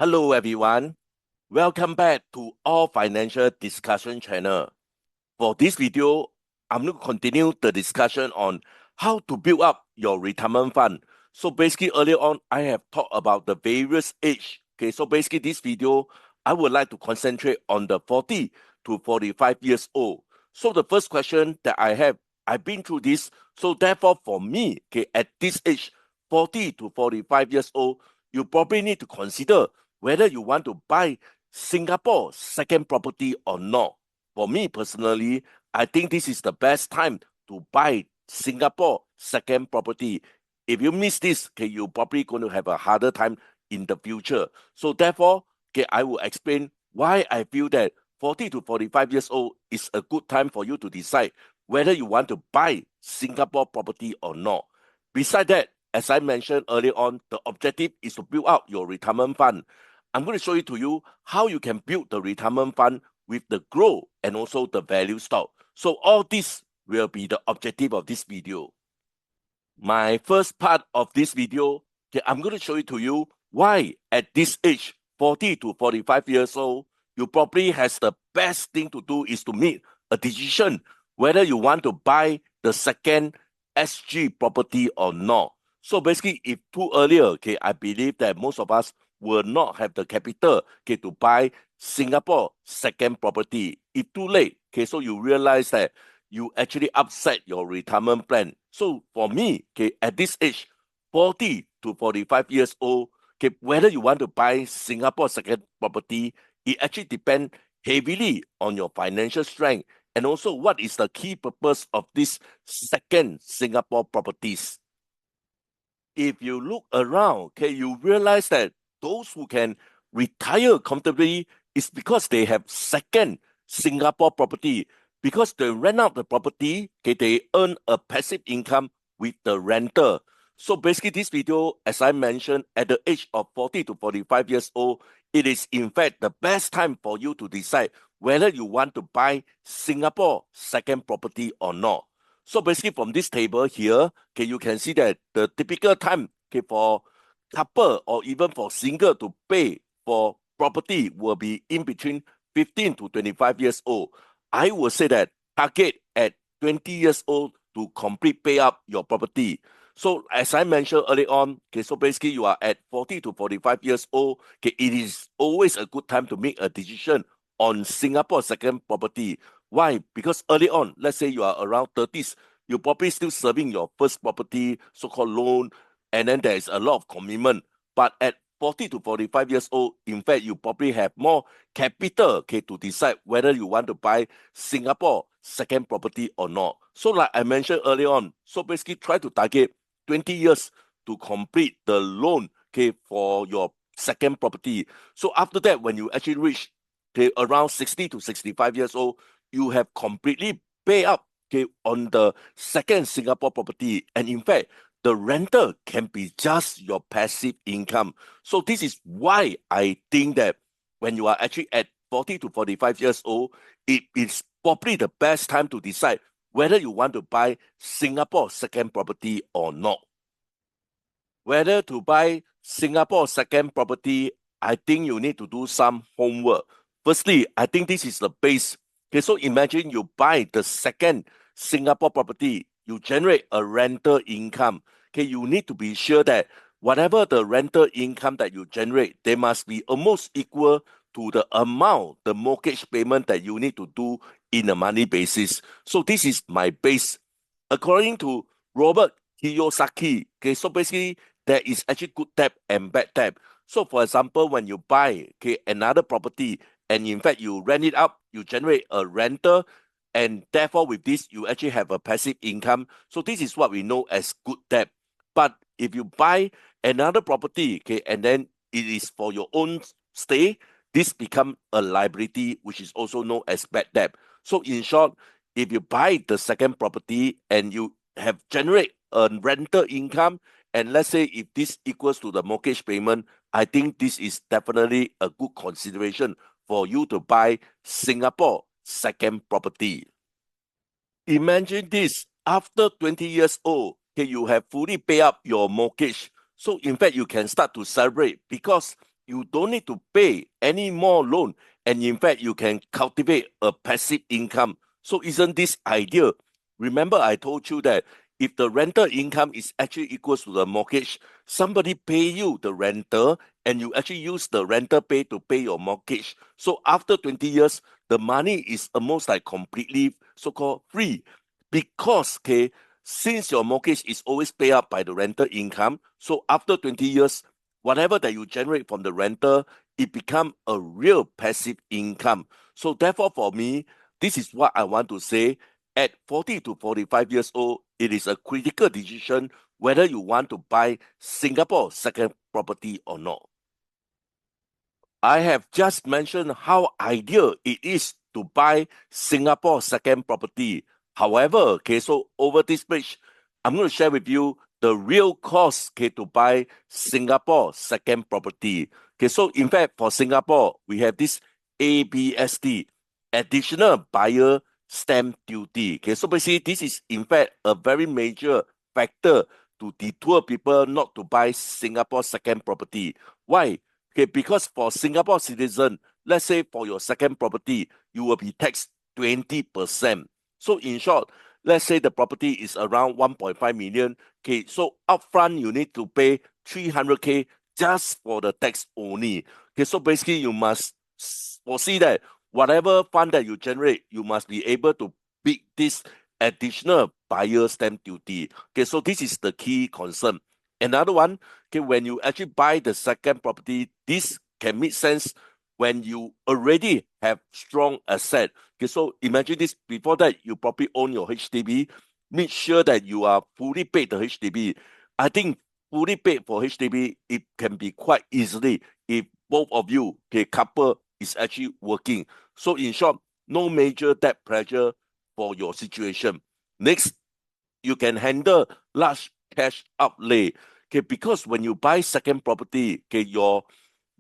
Hello everyone, welcome back to All Financial Discussion channel. For this video, I'm going to continue the discussion on how to build up your retirement fund. So basically earlier on, I have talked about the various age. Okay, so basically this video, I would like to concentrate on the 40 to 45 years old. So the first question that I have, I've been through this. So therefore for me, okay, at this age, 40 to 45 years old, you probably need to consider whether you want to buy Singapore second property or not. For me personally, I think this is the best time to buy Singapore second property. If you miss this, okay, you're probably going to have a harder time in the future. So therefore, okay, I will explain why I feel that 40 to 45 years old is a good time for you to decide whether you want to buy Singapore property or not. Besides that, as I mentioned earlier on, the objective is to build out your retirement fund. I'm going to show it to you how you can build the retirement fund with the growth and also the value stock. So all this will be the objective of this video. My first part of this video, okay, I'm going to show it to you why at this age, 40 to 45 years old, you probably has the best thing to do is to make a decision whether you want to buy the second SG property or not. So basically, if too earlier, okay, I believe that most of us will not have the capital, okay, to buy Singapore second property. If too late, okay, so you realize that you actually upset your retirement plan. So for me, okay, at this age, 40 to 45 years old, okay, whether you want to buy Singapore second property, it actually depends heavily on your financial strength and also what is the key purpose of this second Singapore properties. If you look around, okay, you realize that those who can retire comfortably is because they have second Singapore property. Because they rent out the property, okay, they earn a passive income with the renter. So basically this video, as I mentioned, at the age of 40 to 45 years old, it is in fact the best time for you to decide whether you want to buy Singapore second property or not. So basically from this table here, okay, you can see that the typical time, okay, for couple or even for single to pay for property will be in between 15 to 25 years old. I would say that target at 20 years old to complete pay up your property. So as I mentioned earlier on, okay, so basically you are at 40 to 45 years old, okay, it is always a good time to make a decision on Singapore second property. Why? Because early on, let's say you are around 30s, you're probably still serving your first property, so-called loan, and then there is a lot of commitment. But at 40 to 45 years old, in fact, you probably have more capital, okay, to decide whether you want to buy Singapore second property or not. So like I mentioned earlier on, so basically try to target 20 years to complete the loan, okay, for your second property. So after that, when you actually reach, okay, around 60 to 65 years old, you have completely paid up, okay, on the second Singapore property. And in fact, the rental can be just your passive income. So this is why I think that when you are actually at 40 to 45 years old, it is probably the best time to decide whether you want to buy Singapore second property or not. Whether to buy Singapore second property, I think you need to do some homework. Firstly, I think this is the base. Okay, so imagine you buy the second Singapore property, you generate a rental income. Okay, you need to be sure that whatever the rental income that you generate, they must be almost equal to the amount, the mortgage payment that you need to do in a monthly basis. So this is my base. According to Robert Kiyosaki, okay, so basically there is actually good debt and bad debt. So for example, when you buy, okay, another property and in fact you rent it up, you generate a rental, and therefore with this you actually have a passive income. So this is what we know as good debt. But if you buy another property, okay, and then it is for your own stay, this become a liability, which is also known as bad debt. So in short, if you buy the second property and you have generate a rental income, and let's say if this equals to the mortgage payment, I think this is definitely a good consideration for you to buy Singapore second property. Imagine this, after 20 years old, okay, you have fully paid up your mortgage. So in fact, you can start to celebrate because you don't need to pay any more loan. And in fact, you can cultivate a passive income. So isn't this ideal? Remember, I told you that if the rental income is actually equals to the mortgage, somebody pay you the rental and you actually use the rental pay to pay your mortgage. So after 20 years, the money is almost like completely so-called free because, okay, since your mortgage is always paid up by the rental income, so after 20 years, whatever that you generate from the rental, it become a real passive income. So therefore, for me, this is what I want to say. At 40 to 45 years old, it is a critical decision whether you want to buy Singapore second property or not. I have just mentioned how ideal it is to buy Singapore second property. However, okay, so over this page, I'm going to share with you the real cost, okay, to buy Singapore second property. Okay, so in fact, for Singapore, we have this ABSD, additional buyer stamp duty. Okay, so basically, this is in fact a very major factor to deter people not to buy Singapore second property. Why? Okay, because for Singapore citizen, let's say for your second property, you will be taxed 20%. So in short, let's say the property is around 1.5 million. Okay, so upfront you need to pay 300K just for the tax only. Okay, so basically you must foresee that whatever fund that you generate, you must be able to beat this additional buyer stamp duty. Okay, so this is the key concern. Another one, okay, when you actually buy the second property, this can make sense when you already have strong asset. Okay, so imagine this, before that, you probably own your HDB. Make sure that you are fully paid the HDB. I think fully paid for HDB, it can be quite easily if both of you, okay, couple is actually working. So in short, no major debt pressure for your situation. Next, you can handle large cash outlay. Okay, because when you buy second property, okay, your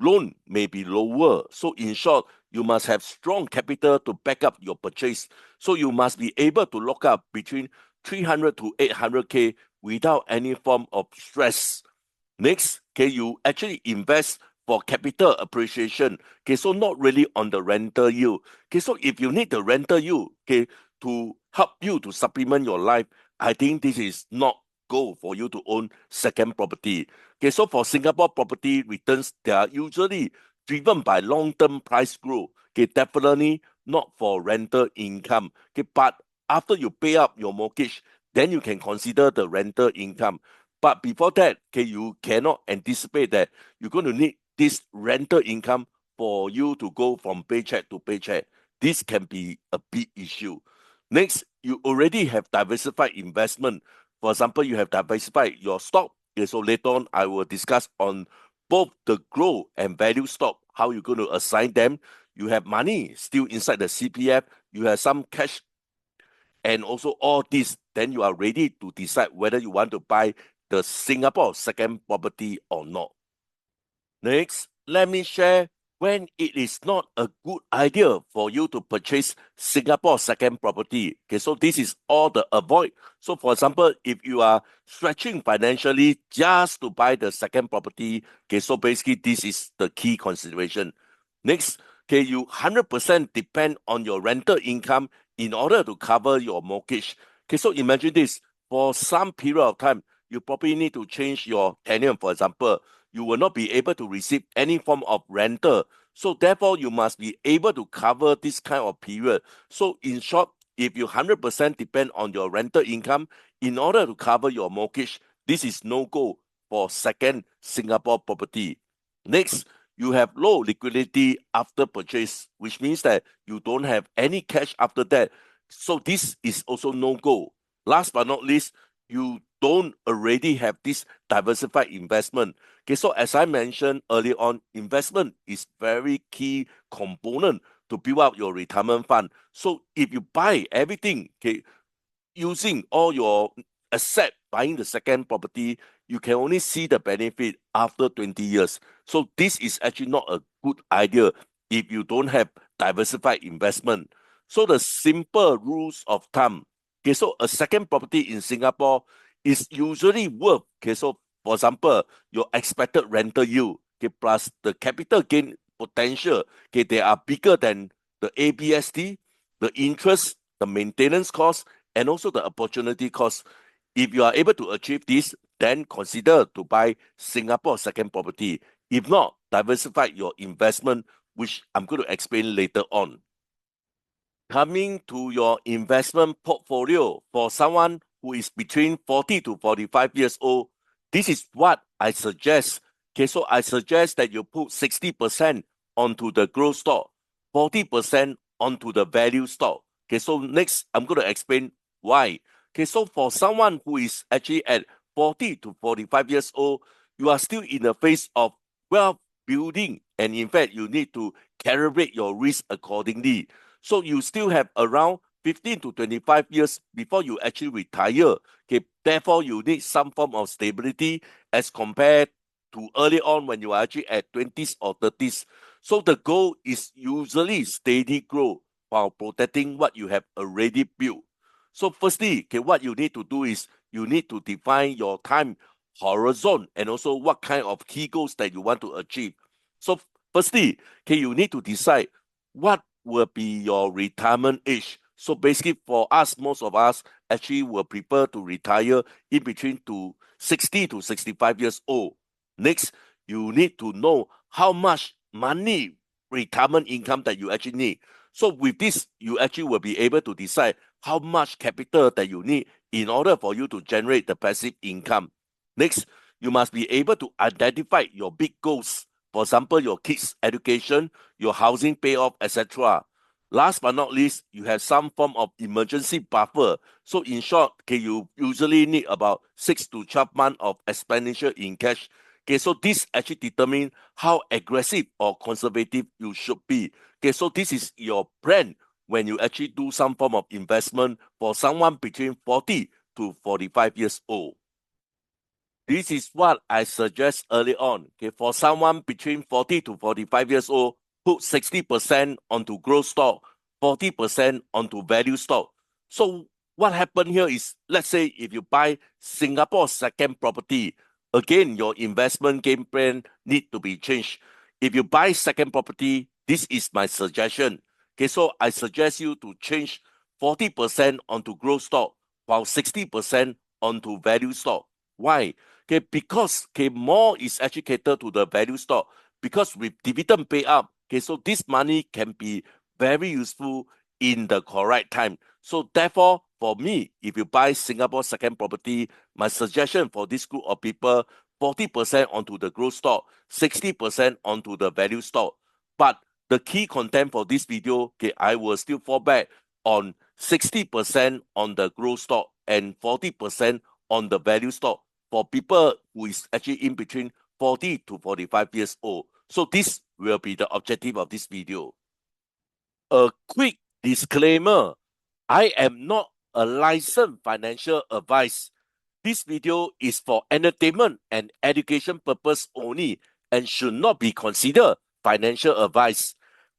loan may be lower. So in short, you must have strong capital to back up your purchase. So you must be able to lock up between 300 to 800K without any form of stress. Next, okay, you actually invest for capital appreciation. Okay, so not really on the rental yield. Okay, so if you need the rental yield, okay, to help you to supplement your life, I think this is not go for you to own second property. Okay, so for Singapore property returns, they are usually driven by long-term price growth. Okay, definitely not for rental income. Okay, but after you pay up your mortgage, then you can consider the rental income. But before that, okay, you cannot anticipate that you're going to need this rental income for you to go from paycheck to paycheck. This can be a big issue. Next, you already have diversified investment. For example, you have diversified your stock. Okay, so later on, I will discuss on both the growth and value stock, how you're going to assign them. You have money still inside the CPF. You have some cash and also all this, then you are ready to decide whether you want to buy the Singapore second property or not. Next, let me share when it is not a good idea for you to purchase Singapore second property. Okay, so this is all the avoid. So for example, if you are stretching financially just to buy the second property, okay, so basically this is the key consideration. Next, okay, you 100% depend on your rental income in order to cover your mortgage. Okay, so imagine this, for some period of time, you probably need to change your tenant, for example, you will not be able to receive any form of rental. So therefore, you must be able to cover this kind of period. So in short, if you 100% depend on your rental income in order to cover your mortgage, this is no go for second Singapore property. Next, you have low liquidity after purchase, which means that you don't have any cash after that. So this is also no go. Last but not least, you don't already have this diversified investment. Okay, so as I mentioned earlier on, investment is very key component to build up your retirement fund. So if you buy everything, okay, using all your asset buying the second property, you can only see the benefit after 20 years. So this is actually not a good idea if you don't have diversified investment. So the simple rules of thumb, okay, so a second property in Singapore is usually worth, okay, so for example, your expected rental yield okay, plus the capital gain potential, okay, they are bigger than the ABSD, the interest, the maintenance cost, and also the opportunity cost. If you are able to achieve this, then consider to buy Singapore second property. If not, diversify your investment, which I'm going to explain later on. Coming to your investment portfolio for someone who is between 40 to 45 years old, this is what I suggest. Okay, so I suggest that you put 60% onto the growth stock, 40% onto the value stock. Okay, so next I'm going to explain why. Okay, so for someone who is actually at 40 to 45 years old, you are still in the phase of wealth building, and in fact, you need to calibrate your risk accordingly. So you still have around 15 to 25 years before you actually retire. Okay, therefore you need some form of stability as compared to early on when you are actually at 20s or 30s. So the goal is usually steady growth while protecting what you have already built. So firstly, okay, what you need to do is you need to define your time horizon and also what kind of key goals that you want to achieve. So firstly, okay, you need to decide what will be your retirement age. So basically for us, most of us actually will prefer to retire in between to 60 to 65 years old. Next, you need to know how much money retirement income that you actually need. So with this, you actually will be able to decide how much capital that you need in order for you to generate the passive income. Next, you must be able to identify your big goals. For example, your kids' education, your housing payoff, etc. Last but not least, you have some form of emergency buffer. So in short, okay, you usually need about 6 to 12 months of expenditure in cash. Okay, so this actually determines how aggressive or conservative you should be. Okay, so this is your plan when you actually do some form of investment for someone between 40 to 45 years old. This is what I suggest early on. Okay, for someone between 40 to 45 years old, put 60% onto growth stock, 40% onto value stock. So what happened here is, let's say if you buy Singapore second property, again, your investment game plan need to be changed. If you buy second property, this is my suggestion. Okay, so I suggest you to change 40% onto growth stock, while 60% onto value stock. Why? Okay, because okay, more is actually catered to the value stock. Because with dividend payout, okay, so this money can be very useful in the correct time. So therefore, for me, if you buy Singapore second property, my suggestion for this group of people, 40% onto the growth stock, 60% onto the value stock. But the key content for this video, okay, I will still fall back on 60% on the growth stock and 40% on the value stock for people who is actually in between 40 to 45 years old. So this will be the objective of this video. A quick disclaimer, I am not a licensed financial advice. This video is for entertainment and education purpose only and should not be considered financial advice.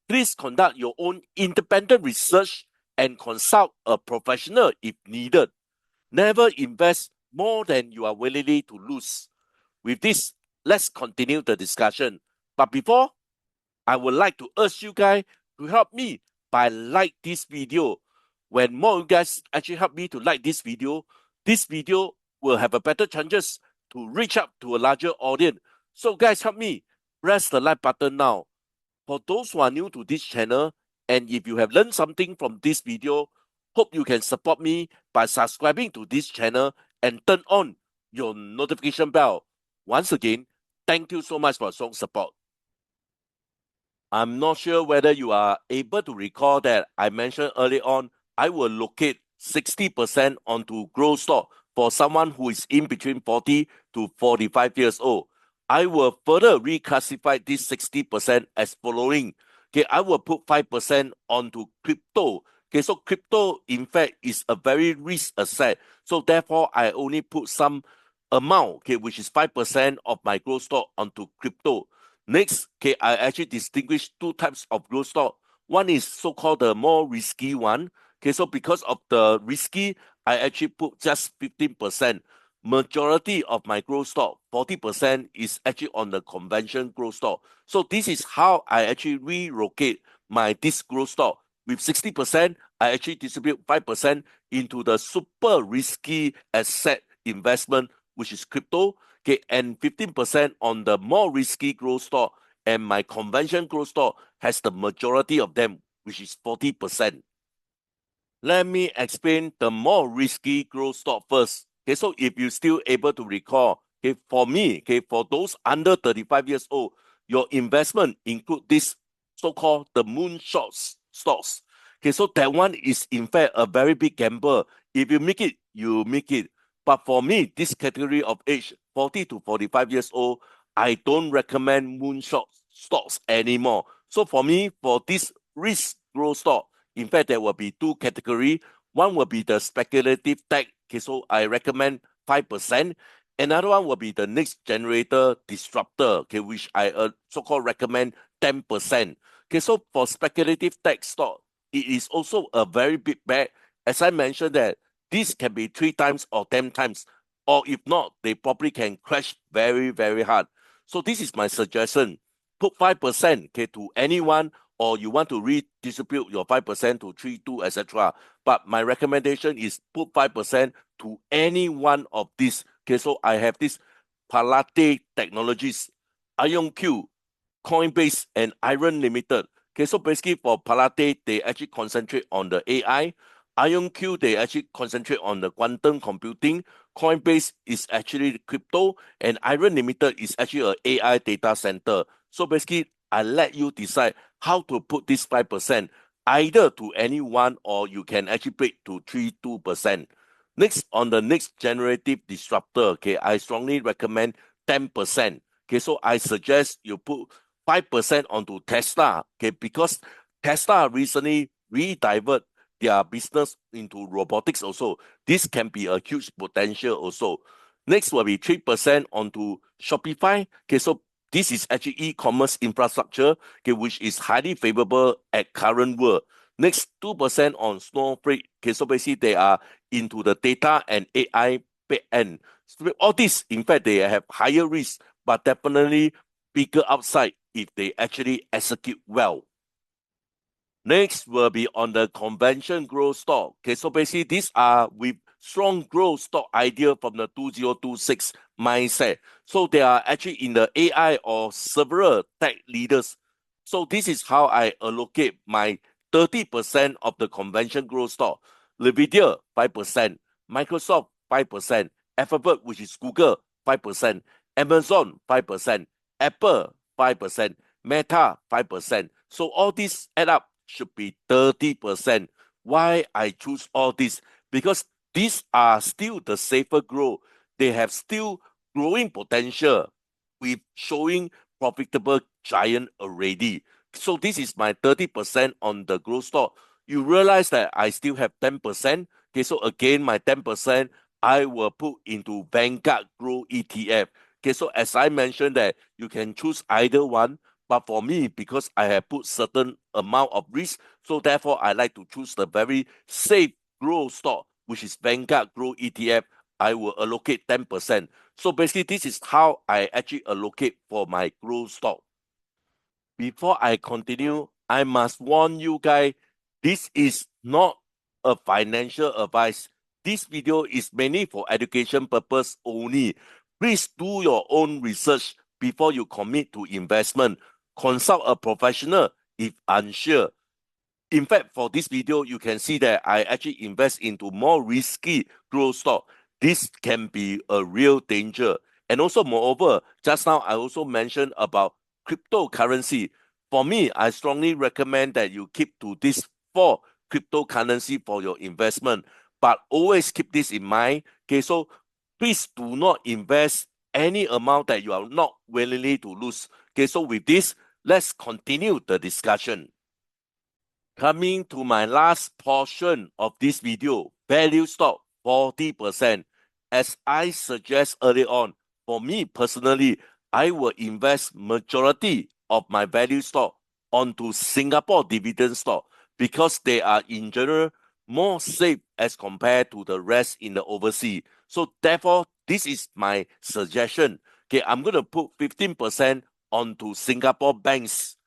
Please conduct your own independent research and consult a professional if needed. Never invest more than you are willing to lose. With this, let's continue the discussion. But before, I would like to urge you guys to help me by like this video. When more of you guys actually help me to like this video will have a better chances to reach out to a larger audience. So guys, help me press the like button now. For those who are new to this channel, and if you have learned something from this video, hope you can support me by subscribing to this channel and turn on your notification bell. Once again, thank you so much for strong support. I'm not sure whether you are able to recall that I mentioned early on, I will locate 60% onto growth stock for someone who is in between 40 to 45 years old. I will further reclassify this 60% as following. Okay, I will put 5% onto crypto. Okay, so crypto, in fact, is a very risk asset. So therefore, I only put some amount, okay, which is 5% of my growth stock onto crypto. Next, okay, I actually distinguish two types of growth stock. One is so-called the more risky one. Okay, so because of the risky, I actually put just 15%. majority of my growth stock, 40% is actually on the conventional growth stock. So this is how I actually relocate this growth stock. With 60%, I actually distribute 5% into the super risky asset investment, which is crypto, okay, and 15% on the more risky growth stock, and my conventional growth stock has the majority of them, which is 40%. Let me explain the more risky growth stock first. Okay, so if you're still able to recall, okay, for me, okay, for those under 35 years old, your investment include this so-called the moonshot stocks. Okay, so that one is in fact a very big gamble. If you make it, you make it. But for me, this category of age, 40 to 45 years old, I don't recommend moonshot stocks anymore. So for me, for this risk growth stock, in fact, there will be two categories. One will be the speculative tech. Okay, so I recommend 5%. Another one will be the next generator disruptor, okay, which I so-called recommend 10%. Okay, so for speculative tech stock, it is also a very big bet. As I mentioned that this can be 3 times or 10 times, or if not, they probably can crash very, very hard. So this is my suggestion. Put 5%, okay, to anyone, or you want to redistribute your 5% to 3, 2, etc. But my recommendation is put 5% to any one of these. Okay, so I have this Palate Technologies, IonQ, Coinbase, and Iron Limited. Okay, so basically for Palate, they actually concentrate on the AI. IonQ, they actually concentrate on the quantum computing. Coinbase is actually crypto, and Iron Limited is actually a AI data center. So basically, I let you decide how to put this 5%, either to any one, or you can actually break to 2%. Next, on the next generative disruptor, okay, I strongly recommend 10%. Okay, so I suggest you put 5% onto Tesla, okay, because Tesla recently redivert their business into robotics also. This can be a huge potential also. Next will be 3% onto Shopify. Okay, so this is actually e-commerce infrastructure, okay, which is highly favorable at current world. Next, 2% on Snowflake. Okay, so basically they are into the data and AI back end. So all this, in fact, they have higher risk, but definitely bigger upside if they actually execute well. Next will be on the convention growth stock. Okay, so basically these are with strong growth stock idea from the 2026 mindset. So they are actually in the AI or several tech leaders. So this is how I allocate my 30% of the convention growth stock. NVIDIA 5%, Microsoft 5%, Alphabet, which is Google, 5%, Amazon 5%, Apple 5%, Meta 5%. So all these add up should be 30%. Why I choose all this? Because these are still the safer growth. They have still growing potential with showing profitable giant already. So this is my 30% on the growth stock. You realize that I still have 10%. Okay, so again, my 10% I will put into Vanguard Growth ETF. Okay, so as I mentioned that you can choose either one, but for me, because I have put certain amount of risk, so therefore I like to choose the very safe growth stock, which is Vanguard Growth ETF. I will allocate 10%. So basically, this is how I actually allocate for my growth stock. Before I continue, I must warn you guys, this is not a financial advice. This video is mainly for education purpose only. Please do your own research before you commit to investment. Consult a professional if unsure. In fact, for this video, you can see that I actually invest into more risky growth stock. This can be a real danger. And also, moreover, just now I also mentioned about cryptocurrency. For me, I strongly recommend that you keep to these 4 cryptocurrency for your investment. But always keep this in mind. Okay, so please do not invest any amount that you are not willingly to lose. Okay, so with this, let's continue the discussion. Coming to my last portion of this video, value stock 40%. As I suggest earlier on, for me personally, I will invest majority of my value stock onto Singapore dividend stock because they are in general more safe as compared to the rest in the overseas. So therefore, this is my suggestion. Okay, I'm going to put 15% onto Singapore banks,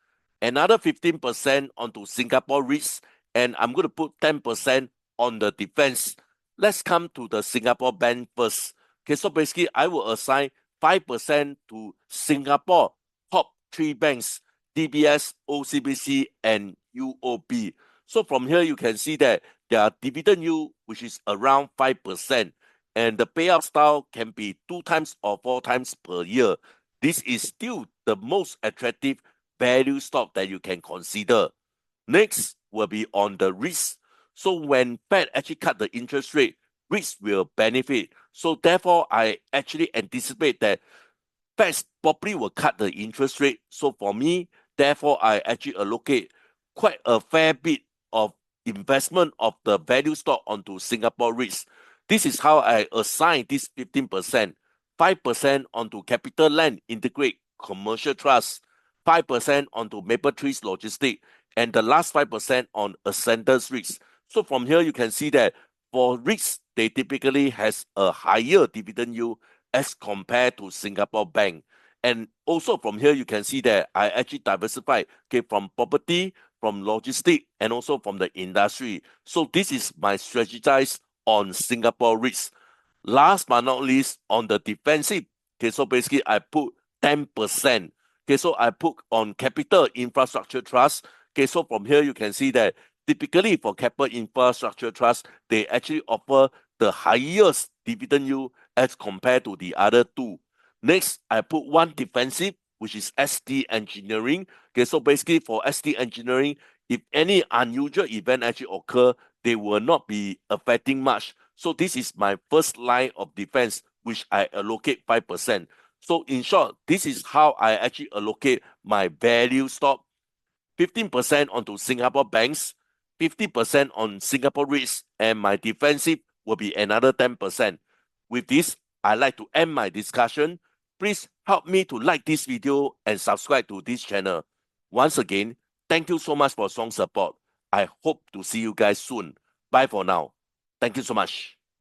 another 15% onto Singapore REITs, and I'm going to put 10% on the defense. Let's come to the Singapore bank first. Okay, so basically I will assign 5% to Singapore top 3 banks, DBS, OCBC, and UOB. So from here you can see that their dividend yield, which is around 5%, and the payout style can be 2 times or 4 times per year. This is still the most attractive value stock that you can consider. Next will be on the risk. So when Fed actually cut the interest rate, risk will benefit. So therefore, I actually anticipate that Fed probably will cut the interest rate. So for me, therefore, I actually allocate quite a fair bit of investment of the value stock onto Singapore REITs. This is how I assign this 15%, 5% onto Capital Land Integrate Commercial Trust, 5% onto Maple Trees Logistics, and the last 5% on Ascenders REITs. So from here, you can see that for REITs, they typically has a higher dividend yield as compared to Singapore bank. And also from here, you can see that I actually diversified, okay, from property, from logistics, and also from the industry. So this is my strategize on Singapore REITs. Last but not least, on the defensive, okay, so basically I put 10%. Okay, so I put on Capital Infrastructure Trust. Okay, so from here you can see that typically for Capital Infrastructure Trust, they actually offer the highest dividend yield as compared to the other two. Next, I put one defensive, which is ST Engineering. Okay, so basically for ST Engineering, if any unusual event actually occur, they will not be affecting much. So this is my first line of defense, which I allocate 5%. So in short, this is how I actually allocate my value stock: 15% onto Singapore banks, 50% on Singapore REITs, and my defensive will be another 10%. With this, I'd like to end my discussion. Please help me to like this video and subscribe to this channel. Once again, thank you so much for strong support. I hope to see you guys soon. Bye for now. Thank you so much.